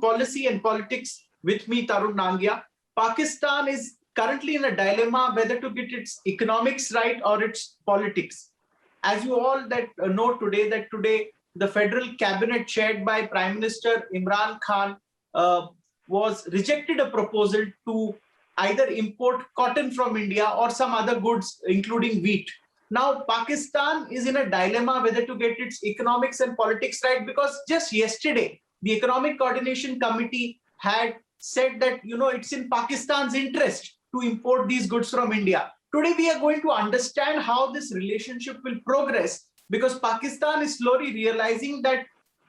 Policy and Politics. With me, Tarun Nangia. Pakistan is currently in a dilemma whether to get its economics right or its politics. As you all know today, the federal cabinet chaired by Prime Minister Imran Khan was rejected a proposal to either import cotton from India or some other goods, including wheat. Now, Pakistan is in a dilemma whether to get its economics and politics right, because just yesterday, the Economic Coordination Committee had said that, it's in Pakistan's interest to import these goods from India. Today, we are going to understand how this relationship will progress, because Pakistan is slowly realizing that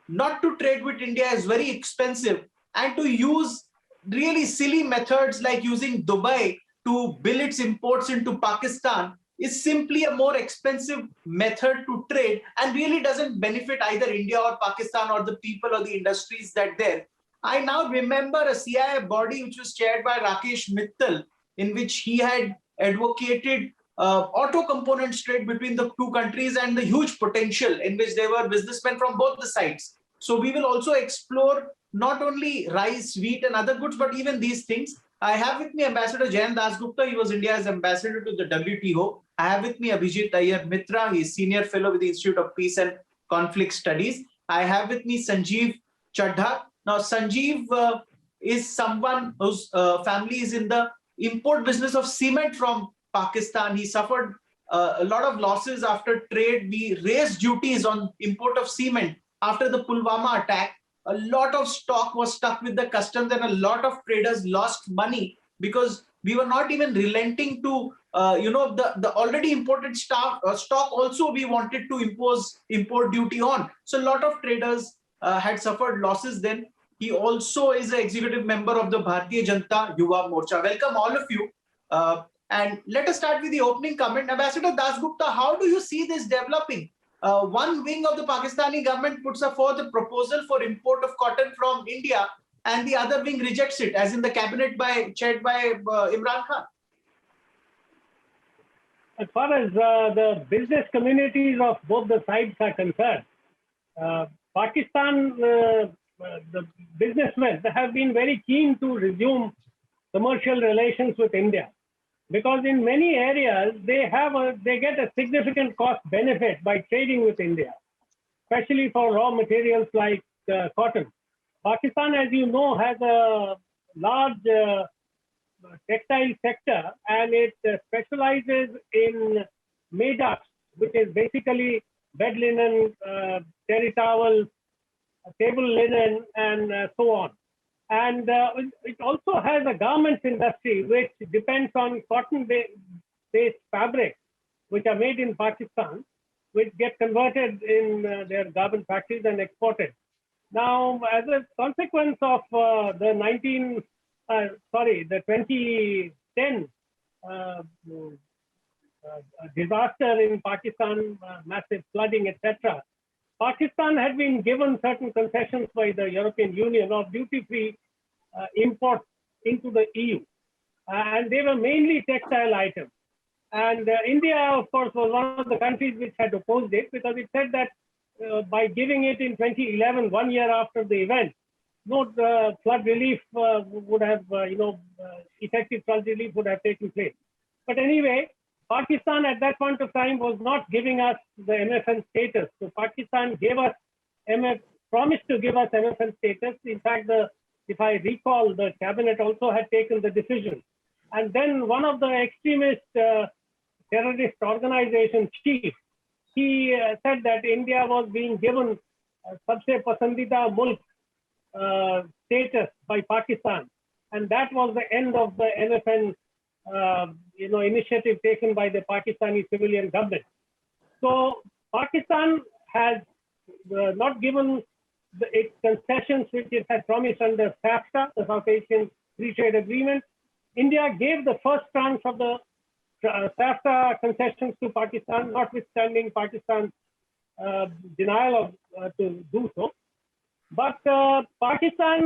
not to trade with India is very expensive, and to use really silly methods like using Dubai to bill its imports into Pakistan is simply a more expensive method to trade and really doesn't benefit either India or Pakistan or the people or the industries that there. I now remember a CII body which was chaired by Rakesh Mittal, in which he had advocated auto components trade between the two countries and the huge potential in which there were businessmen from both the sides. So we will also explore not only rice, wheat and other goods, but even these things. I have with me Ambassador Jayan Dasgupta. He was India's ambassador to the WTO. I have with me Abhijit Iyer Mitra. He is Senior Fellow with the Institute of Peace and Conflict Studies. I have with me Sanjeev Chadha. Now, Sanjeev is someone whose family is in the import business of cement from Pakistan. He suffered a lot of losses after trade. We raised duties on import of cement after the Pulwama attack. A lot of stock was stuck with the customs and a lot of traders lost money because we were not even relenting to, the already imported stock also we wanted to impose import duty on. So a lot of traders had suffered losses then. He also is an executive member of the Bharatiya Janata Yuva Morcha. Welcome all of you. And let us start with the opening comment. Ambassador Dasgupta, how do you see this developing? One wing of the Pakistani government puts forth a proposal for import of cotton from India, and the other wing rejects it, as in the cabinet chaired by Imran Khan. As far as the business communities of both the sides are concerned, Pakistan, the businessmen have been very keen to resume commercial relations with India, because in many areas they get a significant cost benefit by trading with India, especially for raw materials like cotton. Pakistan, as you know, has a large textile sector, and it specializes in made-ups, which is basically bed linen, terry towels, table linen, and so on. And it also has a garments industry which depends on cotton-based fabrics, which are made in Pakistan, which get converted in their garment factories and exported. Now, as a consequence of the 2010 disaster in Pakistan, massive flooding, etc., Pakistan had been given certain concessions by the European Union of duty-free imports into the EU. And they were mainly textile items. And India, of course, was one of the countries which had opposed it, because it said that by giving it in 2011, 1 year after the event, no flood relief would have, effective flood relief would have taken place. But anyway, Pakistan at that point of time was not giving us the MFN status. So Pakistan gave us promised to give us MFN status. In fact, if I recall, the cabinet also had taken the decision. And then one of the extremist terrorist organization chief, he said that India was being given Sabse Pasandida Mulk status by Pakistan. And that was the end of the MFN initiative taken by the Pakistani civilian government. So Pakistan has not given its concessions which it had promised under SAFTA, the South Asian Free Trade Agreement. India gave the first tranche of the SAFTA concessions to Pakistan, notwithstanding Pakistan's denial of to do so. But Pakistan,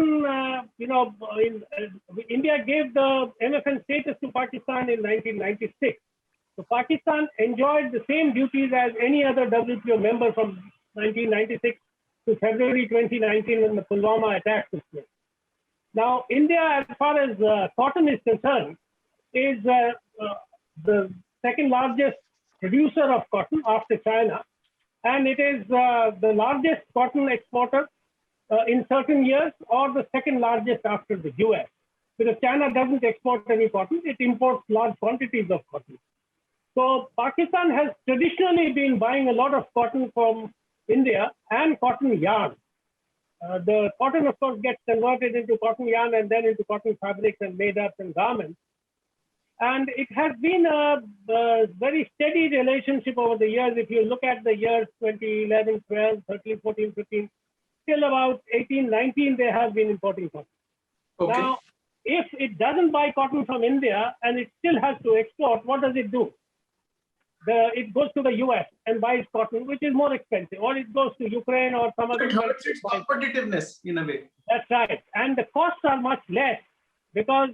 India gave the MFN status to Pakistan in 1996. So Pakistan enjoyed the same duties as any other WTO member from 1996 to February 2019 when the Pulwama attack took place. Now, India, as far as cotton is concerned, is the second largest producer of cotton after China, and it is the largest cotton exporter in certain years, or the second largest after the US. Because China doesn't export any cotton, it imports large quantities of cotton. So Pakistan has traditionally been buying a lot of cotton from India and cotton yarn. The cotton, of course, gets converted into cotton yarn and then into cotton fabrics and made up in garments. And it has been a very steady relationship over the years. If you look at the years 2011, 12, 13, 14, 15, till about 18, 19, they have been importing cotton. Okay. Now, if it doesn't buy cotton from India and it still has to export, what does it do? It goes to the US and buys cotton, which is more expensive, or it goes to Ukraine or some other It hurts its competitiveness in a way. That's right. And the costs are much less because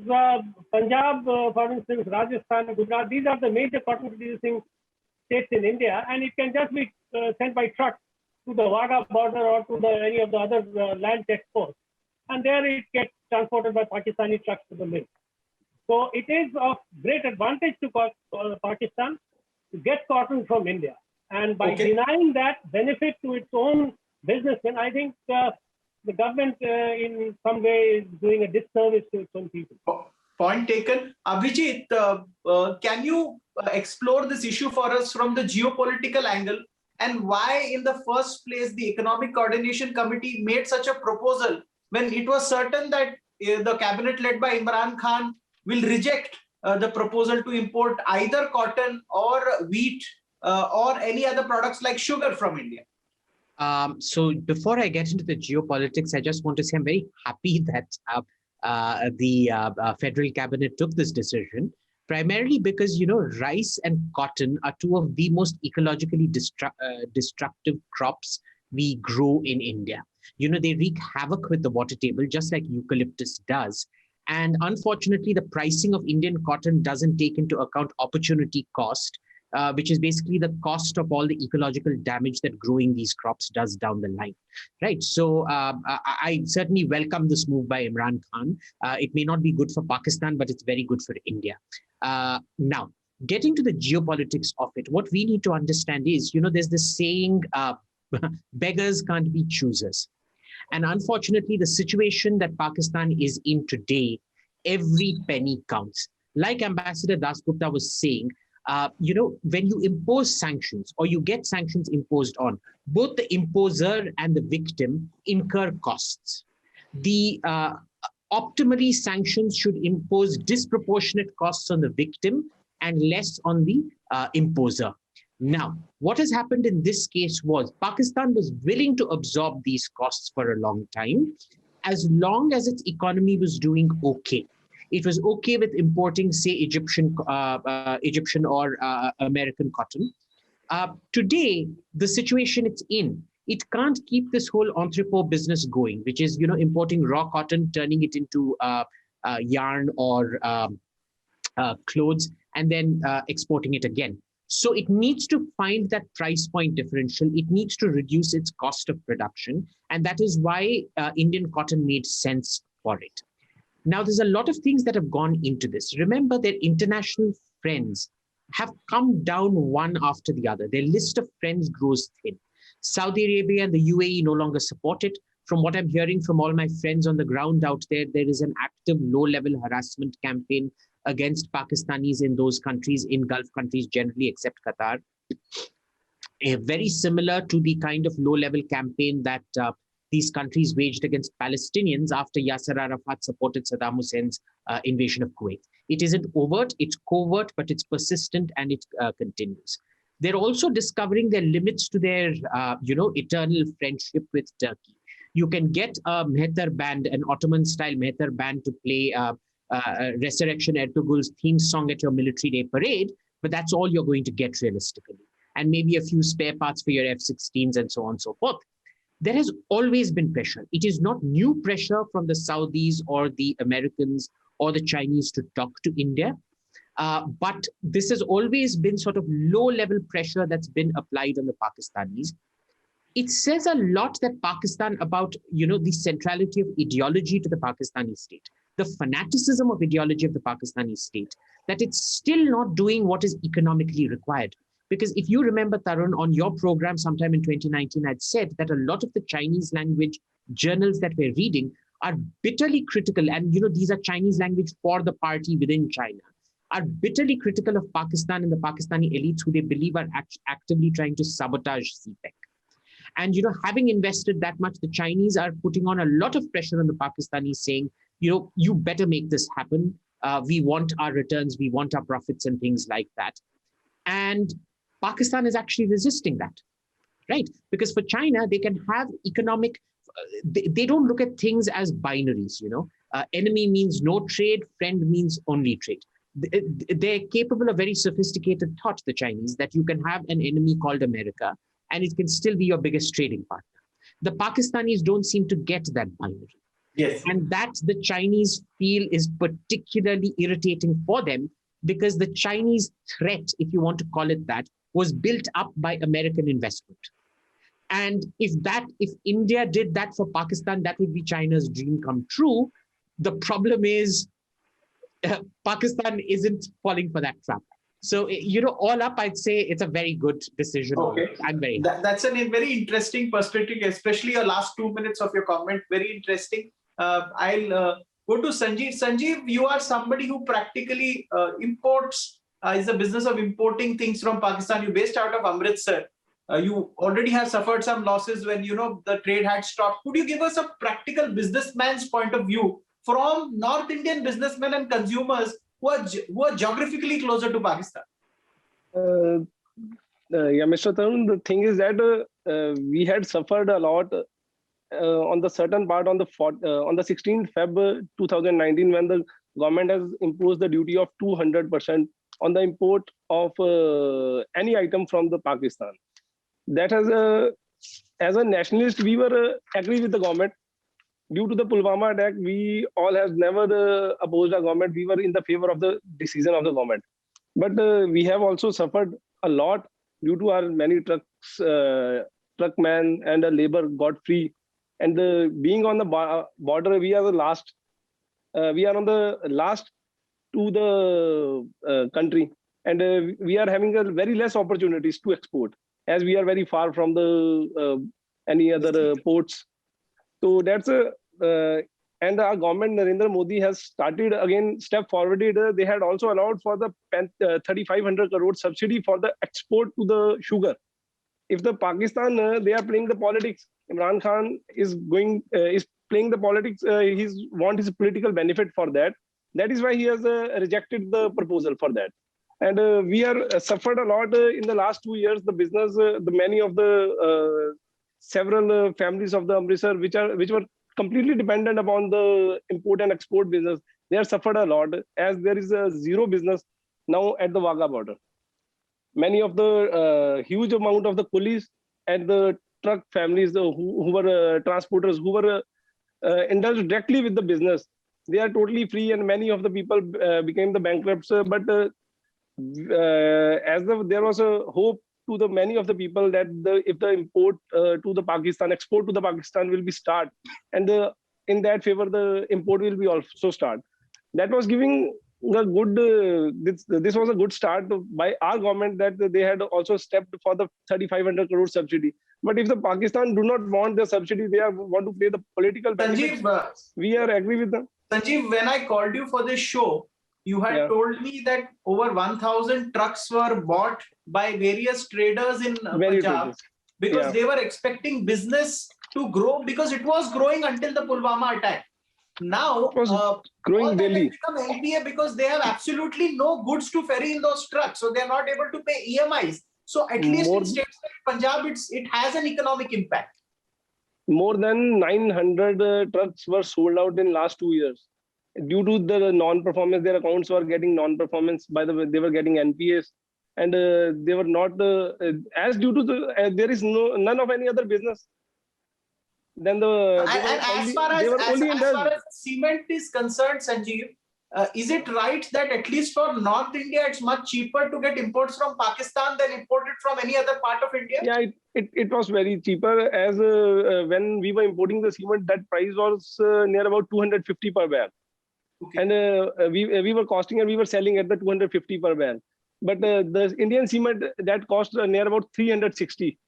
Punjab, for instance, Rajasthan, Gujarat, these are the major cotton producing states in India, and it can just be sent by truck to the Wagah border or to any of the other land check posts. And there it gets transported by Pakistani trucks to the mill. So it is of great advantage to Pakistan to get cotton from India. And by denying that benefit to its own businessmen, I think the government in some way is doing a disservice to its own people. Point taken. Abhijit, can you explore this issue for us from the geopolitical angle, and why in the first place the Economic Coordination Committee made such a proposal when it was certain that the cabinet led by Imran Khan will reject the proposal to import either cotton or wheat or any other products like sugar from India? So before I get into the geopolitics, I just want to say I'm very happy that the federal cabinet took this decision, primarily because, you know, rice and cotton are two of the most ecologically destructive crops we grow in India. You know, they wreak havoc with the water table, just like eucalyptus does. And unfortunately, the pricing of Indian cotton doesn't take into account opportunity cost, which is basically the cost of all the ecological damage that growing these crops does down the line, right? So I certainly welcome this move by Imran Khan. It may not be good for Pakistan, but it's very good for India. Now, getting to the geopolitics of it, what we need to understand is, you know, there's this saying, beggars can't be choosers. And unfortunately, the situation that Pakistan is in today, every penny counts. Like Ambassador Dasgupta was saying, you know, when you impose sanctions or you get sanctions imposed on, both the imposer and the victim incur costs. The optimally, sanctions should impose disproportionate costs on the victim and less on the imposer. Now, what has happened in this case was Pakistan was willing to absorb these costs for a long time, as long as its economy was doing okay. It was okay with importing, say, Egyptian or American cotton. Today, the situation it's in, it can't keep this whole entrepot business going, which is, you know, importing raw cotton, turning it into yarn or clothes, and then exporting it again. So it needs to find that price point differential. It needs to reduce its cost of production. And that is why Indian cotton made sense for it. Now, there's a lot of things that have gone into this. Remember, their international friends have come down one after the other. Their list of friends grows thin. Saudi Arabia and the UAE no longer support it. From what I'm hearing from all my friends on the ground out there, there is an active low-level harassment campaign against Pakistanis in those countries, in Gulf countries generally, except Qatar. Very similar to the kind of low-level campaign that these countries waged against Palestinians after Yasser Arafat supported Saddam Hussein's invasion of Kuwait. It isn't overt, it's covert, but it's persistent and it continues. They're also discovering their limits to their, eternal friendship with Turkey. You can get a Mehter band, an Ottoman-style Mehter band to play Resurrection Ertugrul's theme song at your military day parade, but that's all you're going to get realistically. And maybe a few spare parts for your F-16s and so on and so forth. There has always been pressure. It is not new pressure from the Saudis or the Americans or the Chinese to talk to India. But this has always been sort of low-level pressure that's been applied on the Pakistanis. it says a lot that Pakistan about, the centrality of ideology to the Pakistani state, the fanaticism of ideology of the Pakistani state, that it's still not doing what is economically required. Because if you remember, Tarun, on your program sometime in 2019, I'd said that a lot of the Chinese language journals that we're reading are bitterly critical. And, these are Chinese language for the party within China, are bitterly critical of Pakistan and the Pakistani elites who they believe are actively trying to sabotage CPEC. And, having invested that much, the Chinese are putting on a lot of pressure on the Pakistanis saying, you better make this happen. We want our returns, we want our profits and things like that. And Pakistan is actually resisting that, right? Because for China, they can have economic, they don't look at things as binaries, enemy means no trade, friend means only trade. They're capable of very sophisticated thought, the Chinese, that you can have an enemy called America and it can still be your biggest trading partner. The Pakistanis don't seem to get that binary. Yes. And that the Chinese feel is particularly irritating for them, because the Chinese threat, if you want to call it that, was built up by American investment. And if India did that for Pakistan, that would be China's dream come true. The problem is Pakistan isn't falling for that trap. So, all up, I'd say it's a very good decision. Okay. I'm very happy. That's a very interesting perspective, especially your last 2 minutes of your comment. Very interesting. I'll go to Sanjeev. Sanjeev, you are somebody who practically imports, is the business of importing things from Pakistan. You're based out of Amritsar. You already have suffered some losses when, the trade had stopped. Could you give us a practical businessman's point of view from North Indian businessmen and consumers who are geographically closer to Pakistan? Yeah, Mr. Tarun, the thing is that we had suffered a lot on the certain part on the 16th Feb 2019, when the government has imposed the duty of 200% on the import of any item from the Pakistan. That has, as a nationalist, we were agree with the government. Due to the Pulwama attack, we all have never opposed the government. We were in the favor of the decision of the government. But we have also suffered a lot due to our many truckmen and the labor got free. And being on the border, we are the last. We are on the last to the country, and we are having a very less opportunities to export, as we are very far from the any other ports. So that's and our government, Narendra Modi, has started again step forwarded. They had also allowed for the 3,500 crore subsidy for the export to the sugar. If the Pakistan, they are playing the politics. Imran Khan is playing the politics. He's want his political benefit for that. That is why he has rejected the proposal for that. And we are suffered a lot in the last 2 years. The business, the many of the several families of the Amritsar, which were completely dependent upon the import and export business, they have suffered a lot, as there is a zero business now at the Wagah border. Many of the huge amount of the coolies and the truck families who were transporters, who were indulged directly with the business, they are totally free, and many of the people became the bankrupts. But there was a hope to the many of the people that if the import to the Pakistan, export to the Pakistan will be start, and in that favor the import will be also start. That was giving the good. This was a good start by our government, that they had also stepped for the 3,500 crore subsidy. But if the Pakistan do not want the subsidy, they want to play the political benefits. We are agree with them. Sanjeev, when I called you for this show, you had told me that over 1,000 trucks were bought by various traders in Punjab because they were expecting business to grow, because it was growing until the Pulwama attack. Now, growing daily. Become NPA because they have absolutely no goods to ferry in those trucks, so they are not able to pay EMIs. So at least in states like Punjab, it has an economic impact. More than 900 trucks were sold out in last 2 years. Due to the non-performance, their accounts were getting non-performance. By the way, they were getting NPAs, and they were not as due to the there is none of any other business. Then as far as cement is concerned, Sanjeev, is it right that at least for North India, it's much cheaper to get imports from Pakistan than imported from any other part of India? Yeah, it was very cheaper as when we were importing the cement, that price was near about 250 per barrel. Okay. And we were costing and we were selling at the 250 per barrel. But the Indian cement, that cost near about 360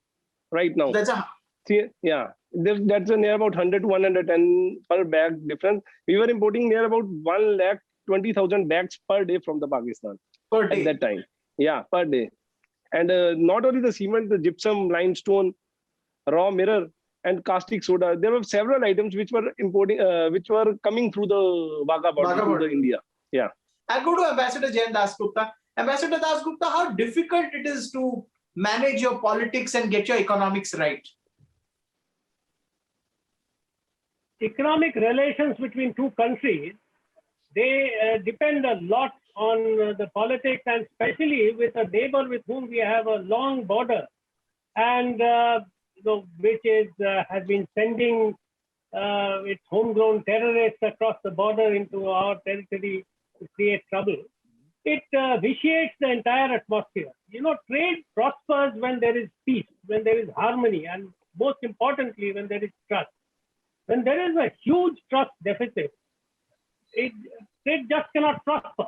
right now. That's a Yeah, that's a near about 100 to 110 per bag difference. We were importing near about 1,20,000 bags per day from the Pakistan per at day. that time. Yeah, per day. And not only the cement, the gypsum, limestone, raw mirror, and caustic soda. There were several items which were importing, which were coming through the Wagah border to the India. Yeah. I'll go to Ambassador Jain Dasgupta. Ambassador Dasgupta, how difficult it is to manage your politics and get your economics right? Economic relations between two countries, they depend a lot on the politics, and especially with a neighbor with whom we have a long border, and which is has been sending its homegrown terrorists across the border into our territory to create trouble. It vitiates the entire atmosphere. You know, trade prospers when there is peace, when there is harmony, and most importantly, when there is trust. When there is a huge trust deficit, trade just cannot prosper.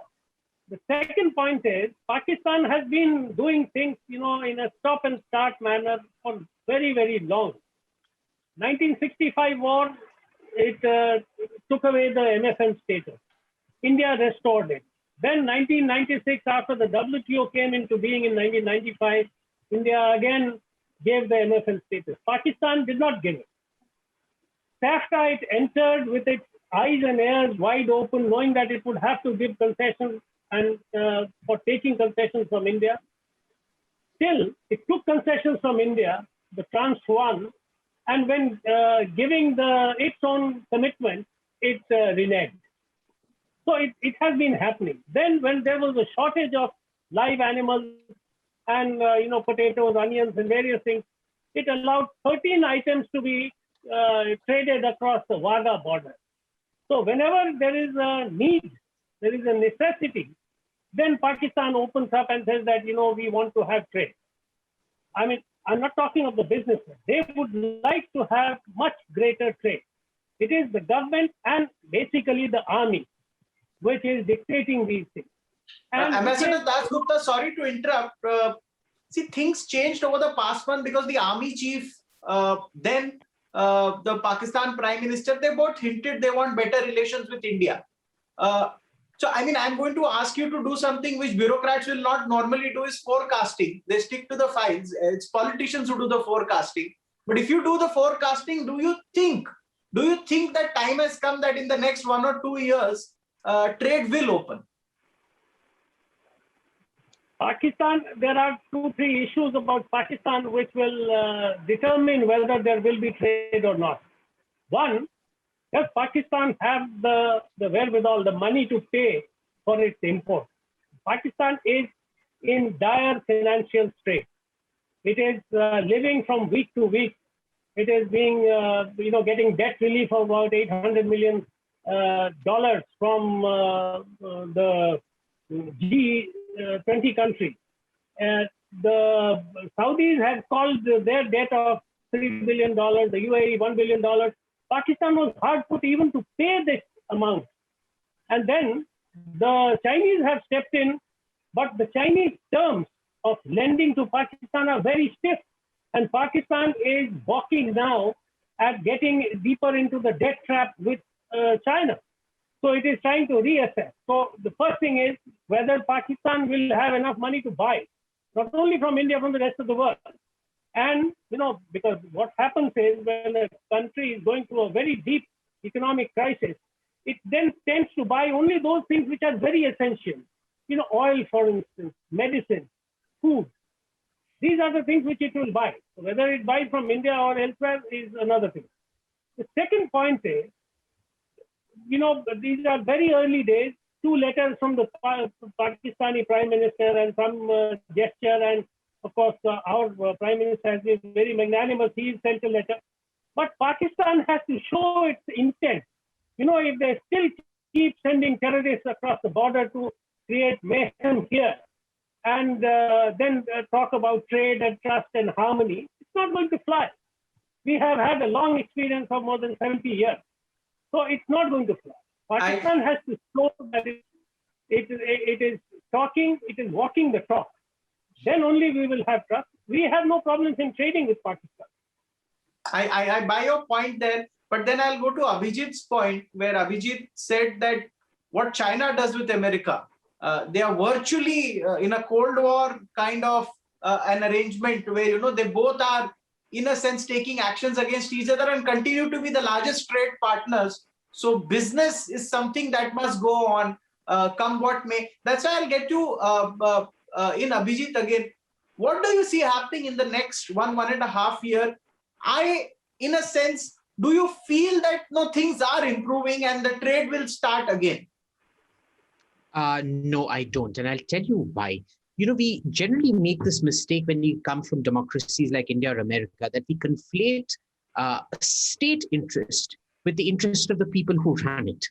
The second point is Pakistan has been doing things, you know, in a stop and start manner for very, very long. 1965 war, it took away the MFN status. India restored it. Then 1996, after the WTO came into being in 1995, India again gave the MFN status. Pakistan did not give it. SAFTA, it entered with its eyes and ears wide open, knowing that it would have to give concessions and for taking concessions from India. Still, it took concessions from India, the tranche one, and when giving its own commitment, it reneged. So it has been happening. Then when there was a shortage of live animals and potatoes, onions, and various things, it allowed 13 items to be traded across the Wagah border. So whenever there is a need, there is a necessity, then Pakistan opens up and says that, we want to have trade. I mean, I'm not talking of the businessmen. They would like to have much greater trade. It is the government and basically the army which is dictating these things. And Ambassador Dasgupta, sorry to interrupt. See, things changed over the past month because the army chief, then the Pakistan Prime Minister, they both hinted they want better relations with India. So, I mean, I'm going to ask you to do something which bureaucrats will not normally do, is forecasting. They stick to the files. It's politicians who do the forecasting. But if you do the forecasting, do you think that time has come that in the next 1 or 2 years, trade will open? Pakistan, there are 2-3 issues about Pakistan which will determine whether there will be trade or not. One, does Pakistan have the wherewithal, the money to pay for its import? Pakistan is in dire financial straits. It is living from week to week. It is being, getting debt relief of about $800 million from the G20 countries. The Saudis have called their debt of $3 billion, the UAE $1 billion. Pakistan was hard put even to pay this amount. And then the Chinese have stepped in, but the Chinese terms of lending to Pakistan are very stiff. And Pakistan is balking now at getting deeper into the debt trap with China. So it is trying to reassess. So the first thing is whether Pakistan will have enough money to buy, not only from India, from the rest of the world. And, because what happens is when a country is going through a very deep economic crisis, it then tends to buy only those things which are very essential. Oil, for instance, medicine, food. These are the things which it will buy. So whether it buys from India or elsewhere is another thing. The second point is, these are very early days, 2 letters from the Pakistani Prime Minister and some gesture, and of course, our Prime Minister has been very magnanimous. He sent a letter. But Pakistan has to show its intent. If they still keep sending terrorists across the border to create mayhem here and then talk about trade and trust and harmony, it's not going to fly. We have had a long experience of more than 70 years. So it's not going to fly. Pakistan has to show that it is talking, it is walking the talk. Then only we will have trust. We have no problems in trading with Pakistan. I buy your point there, but then I'll go to Abhijit's point, where Abhijit said that what China does with America, they are virtually in a Cold War kind of an arrangement where, they both are, in a sense, taking actions against each other and continue to be the largest trade partners. So business is something that must go on, come what may. That's why I'll get you in Abhijit again. What do you see happening in the next 1.5 years? In a sense, do you feel that things are improving and the trade will start again? No, I don't. And I'll tell you why. We generally make this mistake when we come from democracies like India or America, that we conflate state interest with the interest of the people who run it.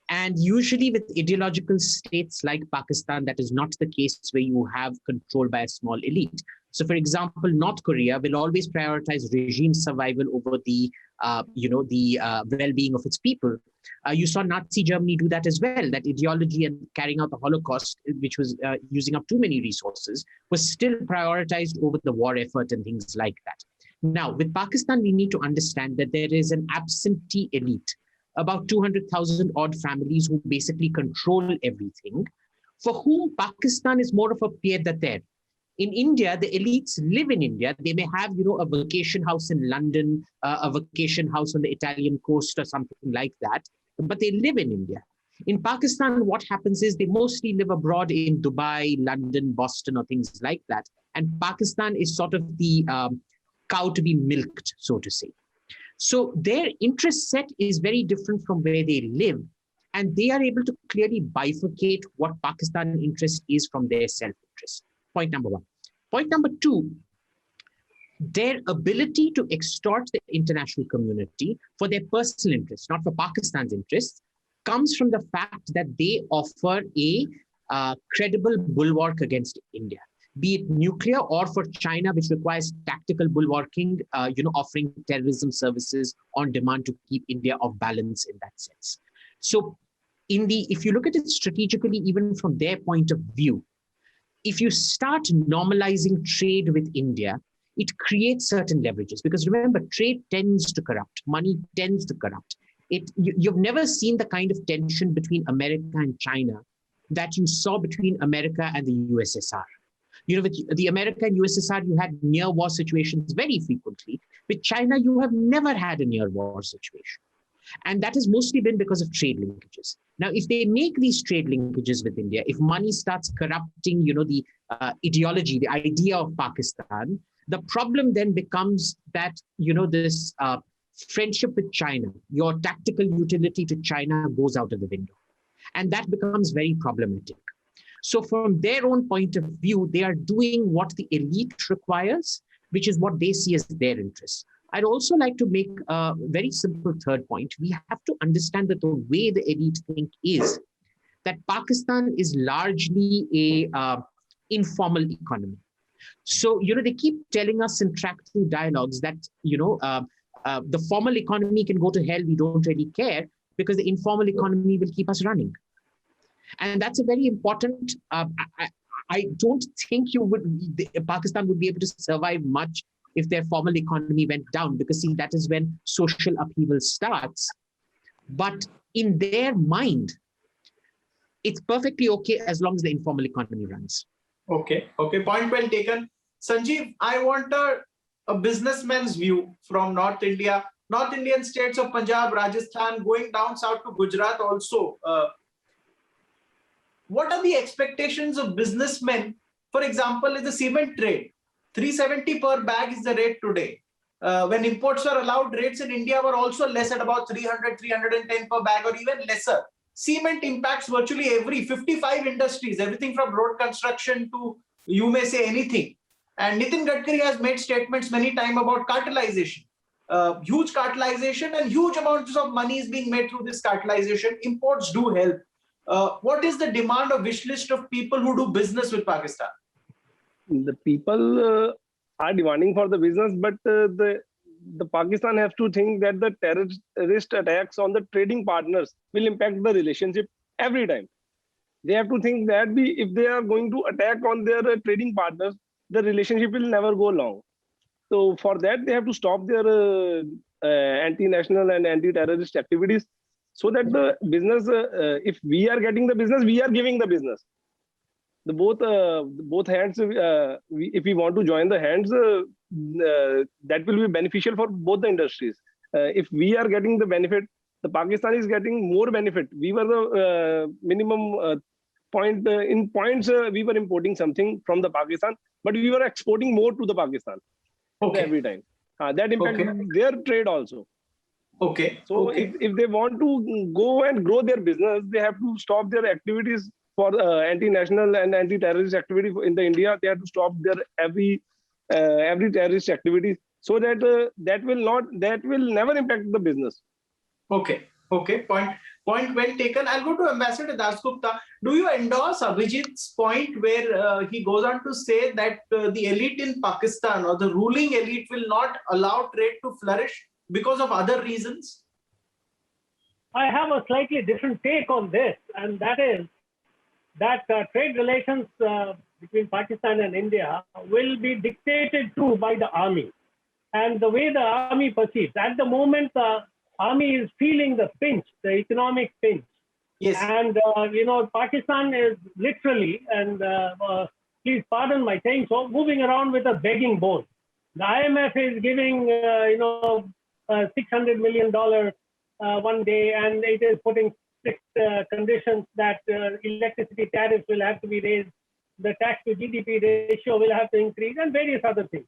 And usually with ideological states like Pakistan, that is not the case, where you have control by a small elite. So, for example, North Korea will always prioritize regime survival over the, well-being of its people. You saw Nazi Germany do that as well. That ideology and carrying out the Holocaust, which was using up too many resources, was still prioritized over the war effort and things like that. Now, with Pakistan, we need to understand that there is an absentee elite, about 200,000 odd families who basically control everything, for whom Pakistan is more of a pied-à-terre. In India, the elites live in India. They may have, a vacation house in London, a vacation house on the Italian coast or something like that, but they live in India. In Pakistan, what happens is they mostly live abroad in Dubai, London, Boston, or things like that. And Pakistan is sort of the cow to be milked, so to say. So their interest set is very different from where they live. And they are able to clearly bifurcate what Pakistan interest is from their self-interest. Point number one. Point number two, their ability to extort the international community for their personal interests, not for Pakistan's interests, comes from the fact that they offer a credible bulwark against India, be it nuclear, or for China, which requires tactical bulwarking, offering terrorism services on demand to keep India off balance in that sense. So if you look at it strategically, even from their point of view, if you start normalizing trade with India, it creates certain leverages, because remember, trade tends to corrupt, money tends to corrupt. You've never seen the kind of tension between America and China that you saw between America and the USSR. With the America and USSR, you had near war situations very frequently. With China, you have never had a near war situation. And that has mostly been because of trade linkages. Now, if they make these trade linkages with India, if money starts corrupting, the ideology, the idea of Pakistan, the problem then becomes that, this friendship with China, your tactical utility to China goes out of the window. And that becomes very problematic. So from their own point of view, they are doing what the elite requires, which is what they see as their interests. I'd also like to make a very simple third point. We have to understand that the way the elite think is that Pakistan is largely a informal economy. So, they keep telling us in track-through dialogues that, the formal economy can go to hell, we don't really care, because the informal economy will keep us running. And that's a very important, I don't think Pakistan would be able to survive much if their formal economy went down, because see, that is when social upheaval starts. But in their mind, it's perfectly okay as long as the informal economy runs. Okay, point well taken. Sanjeev, I want a businessman's view from North India, North Indian states of Punjab, Rajasthan, going down south to Gujarat also. What are the expectations of businessmen? For example, in the cement trade, 370 per bag is the rate today. When imports were allowed, rates in India were also less at about 300, 310 per bag, or even lesser. Cement impacts virtually every 55 industries, everything from road construction to, you may say, anything. And Nitin Gadkari has made statements many times about cartelization. huge cartelization and huge amounts of money is being made through this cartelization. Imports do help. What is the demand or wish list of people who do business with Pakistan? The people are demanding for the business, but the Pakistan have to think that the terrorist attacks on the trading partners will impact the relationship every time. They have to think that if they are going to attack on their trading partners, the relationship will never go long. So for that, they have to stop their anti-national and anti-terrorist activities, so that the business, if we are getting the business, we are giving the business. The both hands, if we want to join the hands, that will be beneficial for both the industries. If we are getting the benefit, the Pakistan is getting more benefit. We were the minimum point in points. We were importing something from the Pakistan, but we were exporting more to the Pakistan every time. That impacted their trade also. Okay. So if they want to go and grow their business, they have to stop their activities for anti-national and anti-terrorist activity in the India. They have to stop their every terrorist activity, so that that will never impact the business. Okay. Point well taken. I'll go to Ambassador Dasgupta. Do you endorse Abhijit's point where he goes on to say that the elite in Pakistan or the ruling elite will not allow trade to flourish because of other reasons? I have a slightly different take on this, and that is that trade relations between Pakistan and India will be dictated to by the army and the way the army perceives. At the moment, the army is feeling the pinch, the economic pinch. Yes. And, Pakistan is literally, and please pardon my saying so, moving around with a begging bowl. The IMF is giving, $600 million one day, and it is putting strict conditions that electricity tariffs will have to be raised, the tax to GDP ratio will have to increase, and various other things.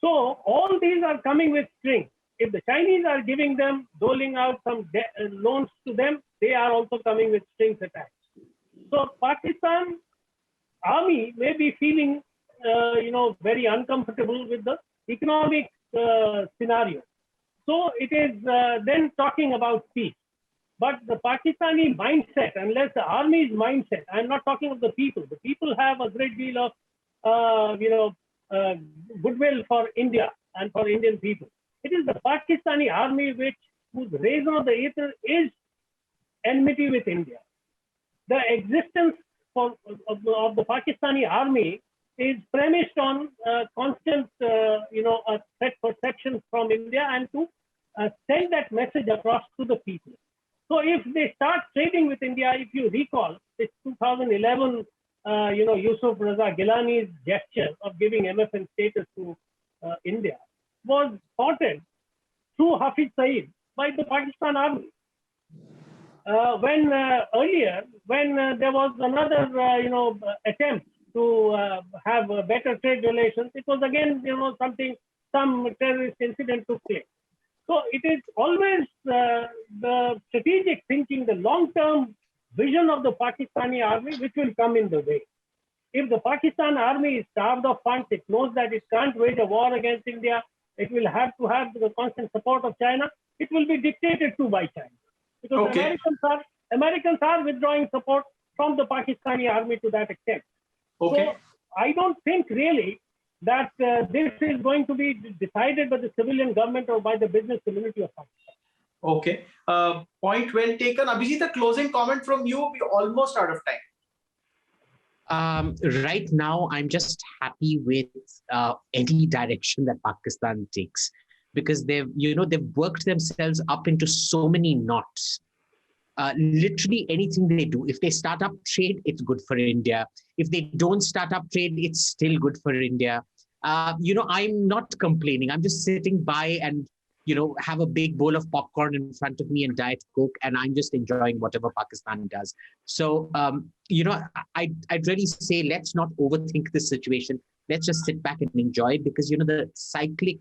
So all these are coming with strings. If the Chinese are giving them, doling out some loans to them, they are also coming with strings attached. So Pakistan army may be feeling, very uncomfortable with the economic scenario. So it is then talking about peace. But the Pakistani mindset, unless the army's mindset, I'm not talking of the people. The people have a great deal of, goodwill for India and for Indian people. It is the Pakistani army whose raison d'etre is enmity with India. The existence of the Pakistani army is premised on constant, a threat perception from India, and to send that message across to the people. So if they start trading with India, if you recall, it's 2011, Yusuf Raza Gilani's gesture of giving MFN status to India was spotted through Hafiz Saeed by the Pakistan army. When earlier, when there was another, attempt to have better trade relations, it was again, some terrorist incident took place. So it is always the strategic thinking, the long-term vision of the Pakistani army, which will come in the way. If the Pakistan army is starved of funds, it knows that it can't wage a war against India, it will have to have the constant support of China, it will be dictated to by China. Because Americans are withdrawing support from the Pakistani army to that extent. So I don't think really that this is going to be decided by the civilian government or by the business community of Pakistan. Okay. Point well taken. Abhijit, a closing comment from you. We're almost out of time. Right now, I'm just happy with any direction that Pakistan takes, because they've worked themselves up into so many knots. Literally anything they do, if they start up trade, it's good for India. If they don't start up trade, it's still good for India. I'm not complaining. I'm just sitting by and, have a big bowl of popcorn in front of me and Diet Coke, and I'm just enjoying whatever Pakistan does. So, I'd really say, let's not overthink this situation. Let's just sit back and enjoy it, because, the cyclic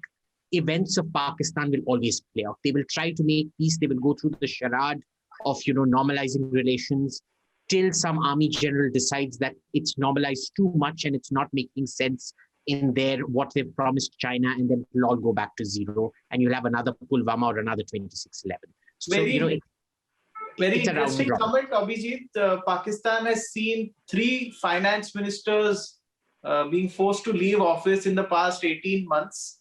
events of Pakistan will always play out. They will try to make peace. They will go through the charade of, normalizing relations till some army general decides that it's normalized too much and it's not making sense in their what they've promised China, and then it'll all go back to zero, and you'll have another Pulwama or another 26/11. So Very it's a round interesting robin. comment, Abhijit. Pakistan has seen 3 finance ministers being forced to leave office in the past 18 months.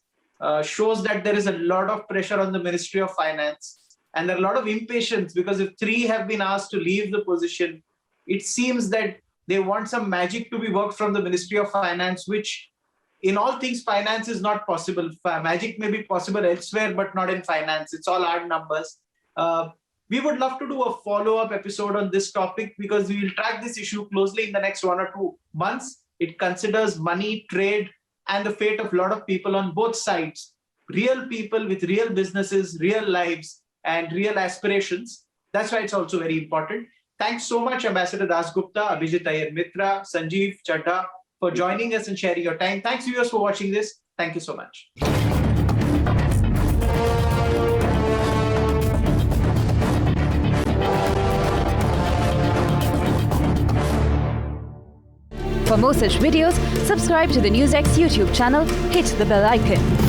Shows that there is a lot of pressure on the Ministry of Finance, and there are a lot of impatience, because if 3 have been asked to leave the position, it seems that they want some magic to be worked from the Ministry of Finance, which in all things finance is not possible. Magic may be possible elsewhere, but not in finance. It's all hard numbers. We would love to do a follow-up episode on this topic, because we will track this issue closely in the next 1 or 2 months. It considers money, trade, and the fate of a lot of people on both sides. Real people with real businesses, real lives, and real aspirations. That's why it's also very important. Thanks so much, Ambassador Dasgupta, Abhijit Iyer Mitra, Sanjeev Chadha, for joining us and sharing your time. Thanks, viewers, for watching this. Thank you so much. For more such videos, subscribe to the NewsX YouTube channel, hit the bell icon.